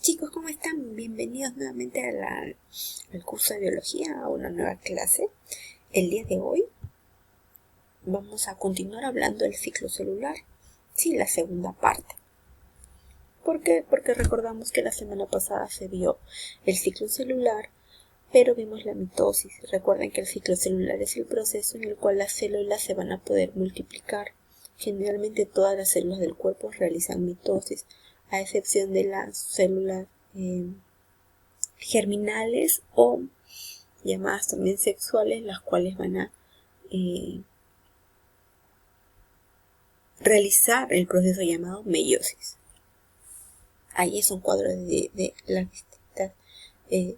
Chicos, ¿cómo están? Bienvenidos nuevamente al curso de biología, a una nueva clase. El día de hoy vamos a continuar hablando del ciclo celular, sí, la segunda parte. ¿Por qué? Porque recordamos que la semana pasada se vio el ciclo celular, pero vimos la mitosis. Recuerden que el ciclo celular es el proceso en el cual las células se van a poder multiplicar. Generalmente todas las células del cuerpo realizan mitosis, a excepción de las células germinales o llamadas también sexuales, las cuales van a realizar el proceso llamado meiosis. Ahí es un cuadro de las distintas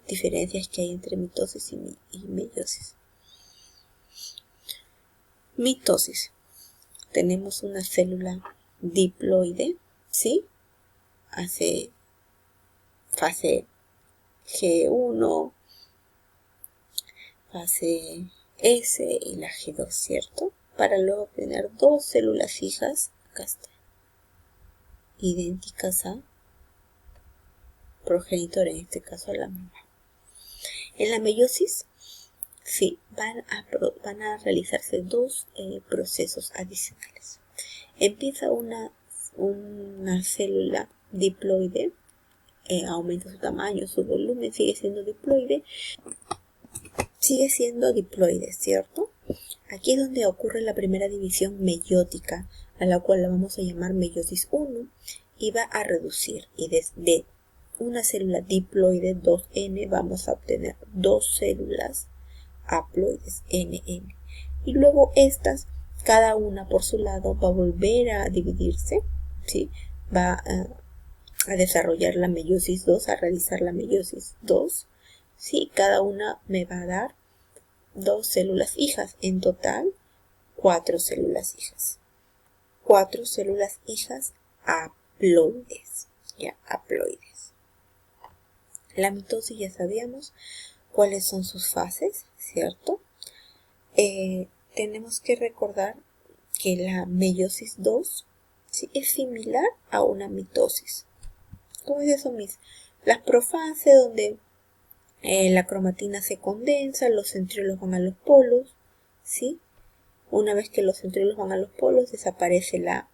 diferencias que hay entre mitosis y meiosis. Mitosis. Tenemos una célula diploide, ¿sí? Hace fase G1, fase S y la G2, ¿cierto? Para luego obtener dos células hijas, acá está, idénticas a progenitor, en este caso a la mamá. En la meiosis, sí, van a realizarse dos procesos adicionales. Empieza una célula diploide, aumenta su tamaño, su volumen, sigue siendo diploide, ¿cierto? Aquí es donde ocurre la primera división meiótica, a la cual la vamos a llamar meiosis 1, y va a reducir, y desde una célula diploide 2N vamos a obtener dos células haploides NN. Y luego estas, cada una por su lado, va a volver a dividirse, ¿sí? Va a desarrollar la meiosis 2, a realizar la meiosis 2, ¿sí? Cada una me va a dar dos células hijas, en total 4 células hijas. 4 células hijas haploides, ya, haploides. La mitosis ya sabíamos cuáles son sus fases, ¿cierto? Tenemos que recordar que la meiosis 2, ¿sí?, es similar a una mitosis. ¿Cómo es eso mismo? Las profases, donde la cromatina se condensa, los centriolos van a los polos, ¿sí? Una vez que los centriolos van a los polos, desaparece la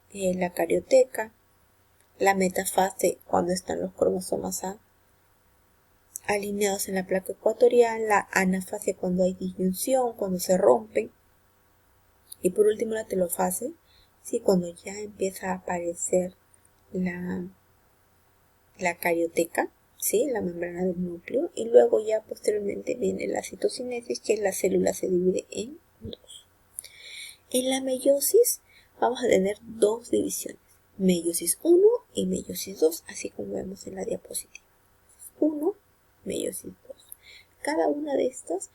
carioteca. La metafase, cuando están los cromosomas A alineados en la placa ecuatorial. La anafase, cuando hay disyunción, cuando se rompen. Y por último la telofase, ¿sí?, cuando ya empieza a aparecer la carioteca, ¿sí?, la membrana del núcleo. Y luego ya posteriormente viene la citocinesis, que la célula se divide en dos. En la meiosis vamos a tener dos divisiones, meiosis 1 y meiosis 2, así como vemos en la diapositiva. 1, meiosis 2. Cada una de estas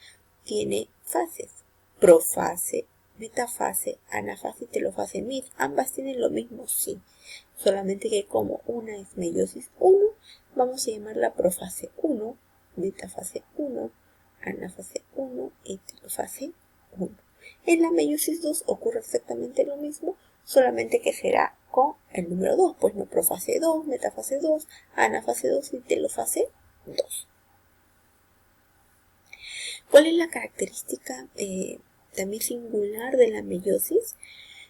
tiene fases, profase, metafase, anafase y telofase mid. Ambas tienen lo mismo, sí, solamente que como una es meiosis 1, vamos a llamarla profase 1, metafase 1, anafase 1 y telofase 1. En la meiosis 2 ocurre exactamente lo mismo, solamente que será con el número 2, pues no, profase 2, metafase 2, anafase 2 y telofase 2. ¿Cuál es la característica también singular de la meiosis?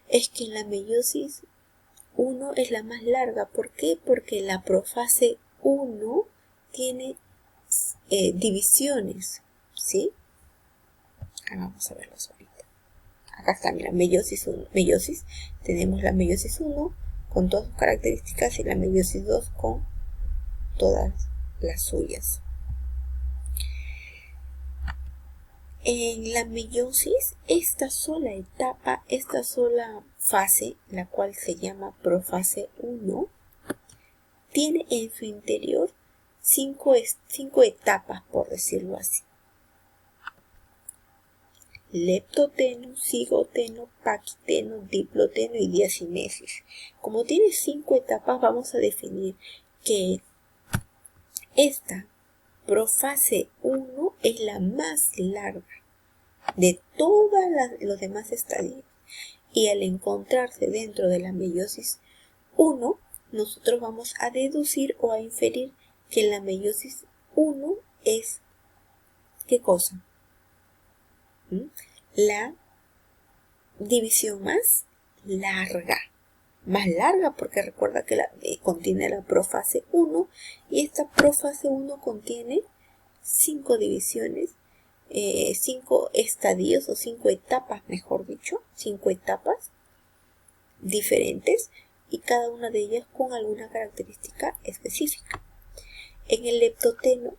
Es que la meiosis 1 es la más larga. ¿Por qué? Porque la profase 1 tiene divisiones, ¿sí? Vamos a verlos ahorita. Acá está, mira, meiosis 1, meiosis. Tenemos la meiosis 1 con todas sus características y la meiosis 2 con todas las suyas. En la meiosis, esta sola etapa, esta sola fase, la cual se llama profase 1, tiene en su interior cinco etapas, por decirlo así. Leptoteno, cigoteno, paquiteno, diploteno y diacinesis. Como tiene 5 etapas, vamos a definir que esta profase 1 es la más larga de todos los demás estadios. Y al encontrarse dentro de la meiosis 1, nosotros vamos a deducir o a inferir que la meiosis 1 es, ¿qué cosa? La división más larga. Más larga porque recuerda que contiene la profase 1 y esta profase 1 contiene 5 divisiones, 5 estadios o 5 etapas, mejor dicho, 5 etapas diferentes y cada una de ellas con alguna característica específica. En el leptoteno,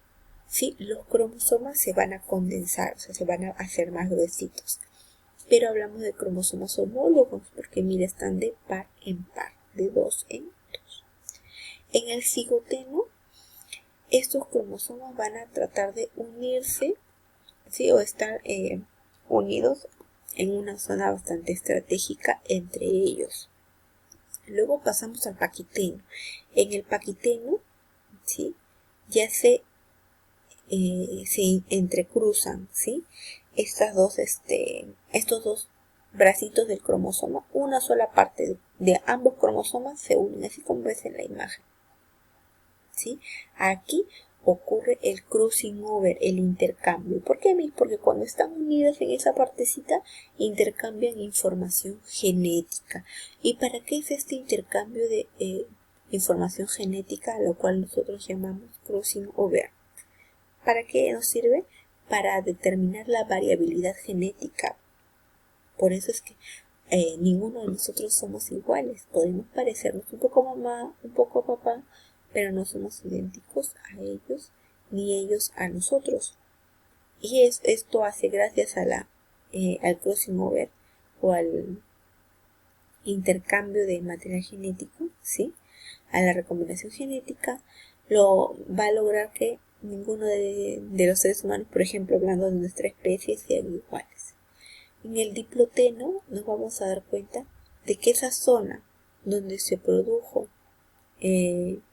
sí, los cromosomas se van a condensar, o sea, se van a hacer más gruesitos. Pero hablamos de cromosomas homólogos porque mira, están de par en par, de 2 en 2. En el cigoteno, estos cromosomas van a tratar de unirse, ¿sí? O estar unidos en una zona bastante estratégica entre ellos. Luego pasamos al paquiteno. En el paquiteno, ¿sí? Ya se entrecruzan, ¿sí? Estos dos bracitos del cromosoma, una sola parte de ambos cromosomas se unen, así como ves en la imagen, ¿sí? Aquí ocurre el crossing over, el intercambio. ¿Por qué? Porque cuando están unidas en esa partecita, intercambian información genética. ¿Y para qué es este intercambio de información genética, a lo cual nosotros llamamos crossing over? ¿Para qué nos sirve? Para determinar la variabilidad genética. Por eso es que ninguno de nosotros somos iguales. Podemos parecernos un poco a mamá, un poco a papá, pero no somos idénticos a ellos, ni ellos a nosotros. Y esto hace gracias a al crossing over o al intercambio de material genético, ¿sí? A la recombinación genética, lo va a lograr que ninguno de los seres humanos, por ejemplo, hablando de nuestra especie, sean iguales. En el diploteno nos vamos a dar cuenta de que esa zona donde se produjo el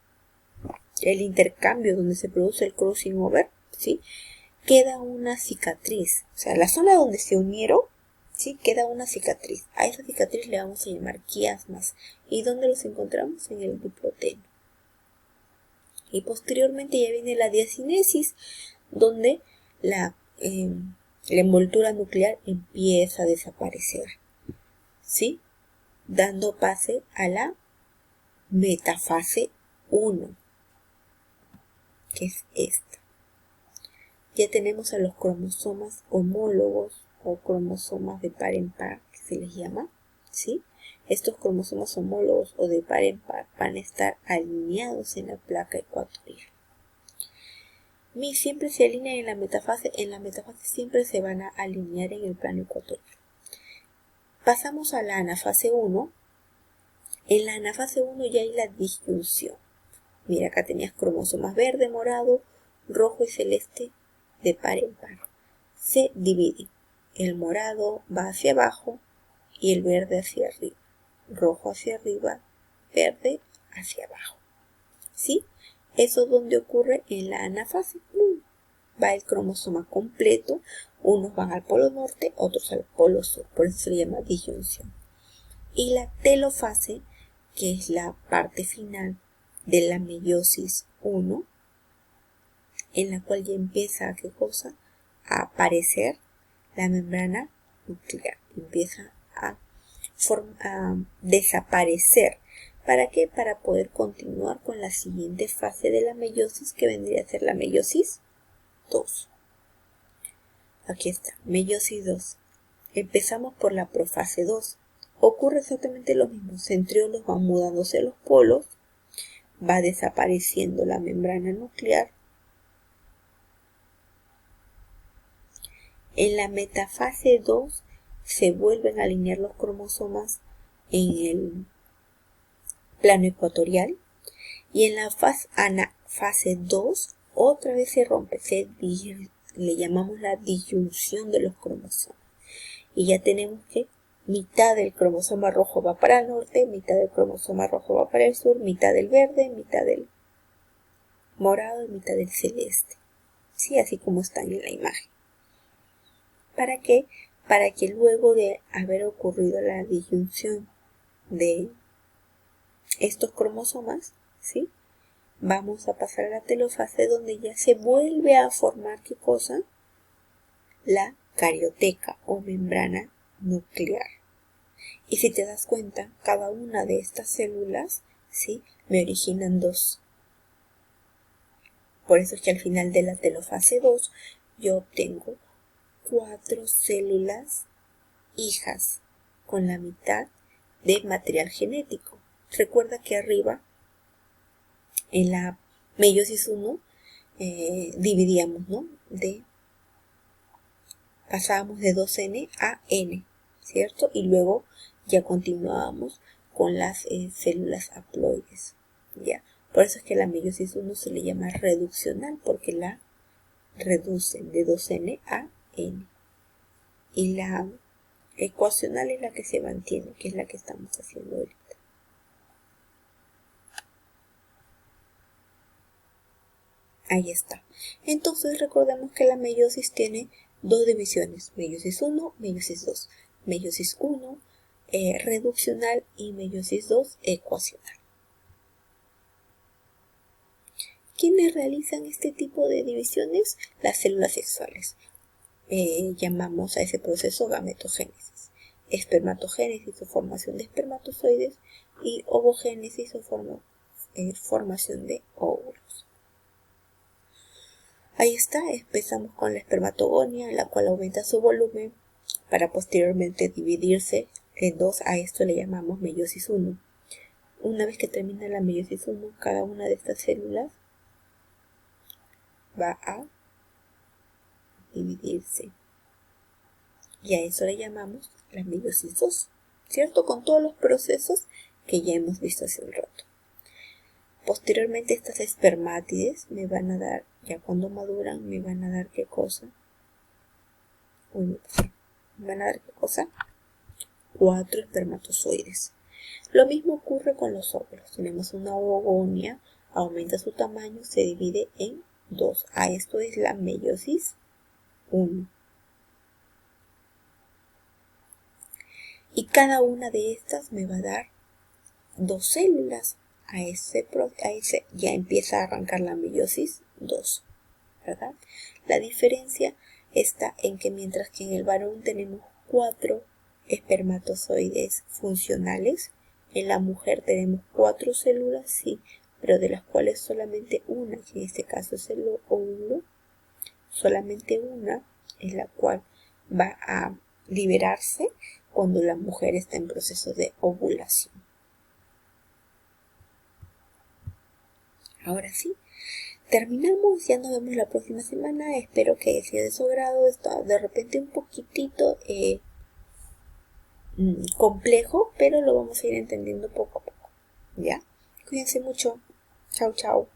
intercambio, donde se produce el crossing over, ¿sí? Queda una cicatriz. O sea, la zona donde se unieron, ¿sí? Queda una cicatriz. A esa cicatriz le vamos a llamar quiasmas. ¿Y dónde los encontramos? En el diploteno. Y posteriormente ya viene la diacinesis, donde la envoltura nuclear empieza a desaparecer, ¿sí? Dando pase a la metafase 1, que es esta. Ya tenemos a los cromosomas homólogos o cromosomas de par en par, que se les llama, ¿sí? Estos cromosomas homólogos o de par en par van a estar alineados en la placa ecuatorial. Siempre se alinean en la metafase siempre se van a alinear en el plano ecuatorial. Pasamos a la anafase 1. En la anafase 1 ya hay la disyunción. Mira, acá tenías cromosomas verde, morado, rojo y celeste de par en par. Se dividen. El morado va hacia abajo y el verde hacia arriba. Rojo hacia arriba, verde hacia abajo. ¿Sí? Eso es donde ocurre en la anafase. Va el cromosoma completo. Unos van al polo norte, otros al polo sur. Por eso se le llama disyunción. Y la telofase, que es la parte final de la meiosis 1, en la cual ya empieza, ¿qué cosa? A aparecer la membrana nuclear. Empieza a desaparecer. ¿Para qué? Para poder continuar con la siguiente fase de la meiosis, que vendría a ser la meiosis 2. Aquí está, meiosis 2. Empezamos por la profase 2. Ocurre exactamente lo mismo. Centriolos van mudándose a los polos, va desapareciendo la membrana nuclear. En la metafase 2 se vuelven a alinear los cromosomas en el plano ecuatorial y en la fase 2 otra vez se rompe, le llamamos la disyunción de los cromosomas y ya tenemos que mitad del cromosoma rojo va para el norte, mitad del cromosoma rojo va para el sur, mitad del verde, mitad del morado y mitad del celeste, ¿sí? Así como están en la imagen. ¿Para qué? Para que luego de haber ocurrido la disyunción de estos cromosomas, ¿sí? vamos a pasar a la telofase donde ya se vuelve a formar, ¿qué cosa? La carioteca o membrana nuclear. Y si te das cuenta, cada una de estas células, ¿sí?, me originan dos. Por eso es que al final de la telofase 2 yo obtengo 4 células hijas con la mitad de material genético. Recuerda que arriba, en la meiosis 1, dividíamos, ¿no? Pasábamos de 2N a N, ¿cierto? Y luego ya continuábamos con las células haploides, ¿ya? Por eso es que la meiosis 1 se le llama reduccional, porque la reducen de 2N a N. Y la ecuacional es la que se mantiene, que es la que estamos haciendo ahorita. Ahí está. Entonces recordemos que la meiosis tiene dos divisiones, meiosis 1, meiosis 2. Meiosis 1 reduccional y meiosis 2 ecuacional. ¿Quiénes realizan este tipo de divisiones? Las células sexuales. Llamamos a ese proceso gametogénesis. Espermatogénesis o formación de espermatozoides y ovogénesis o formación de óvulos. Ahí está, empezamos con la espermatogonia, la cual aumenta su volumen para posteriormente dividirse en dos. A esto le llamamos meiosis 1. Una vez que termina la meiosis 1, cada una de estas células va a dividirse. Y a eso le llamamos la meiosis 2, ¿cierto? Con todos los procesos que ya hemos visto hace un rato. Posteriormente estas espermátides me van a dar, ya cuando maduran, me van a dar ¿qué cosa? Me van a dar ¿qué cosa? 4 espermatozoides. Lo mismo ocurre con los óvulos. Tenemos una ovogonia, aumenta su tamaño, se divide en 2. A esto es la meiosis 1. Y cada una de estas me va a dar 2 células. A ese ya empieza a arrancar la meiosis 2, ¿verdad? La diferencia está en que mientras que en el varón tenemos 4 espermatozoides funcionales, en la mujer tenemos 4 células, sí, pero de las cuales solamente una, que en este caso es el óvulo, solamente una es la cual va a liberarse cuando la mujer está en proceso de ovulación. Ahora sí, terminamos, ya nos vemos la próxima semana. Espero que sea de su agrado. Está de repente un poquitito complejo, pero lo vamos a ir entendiendo poco a poco. ¿Ya? Cuídense mucho. Chao, chao.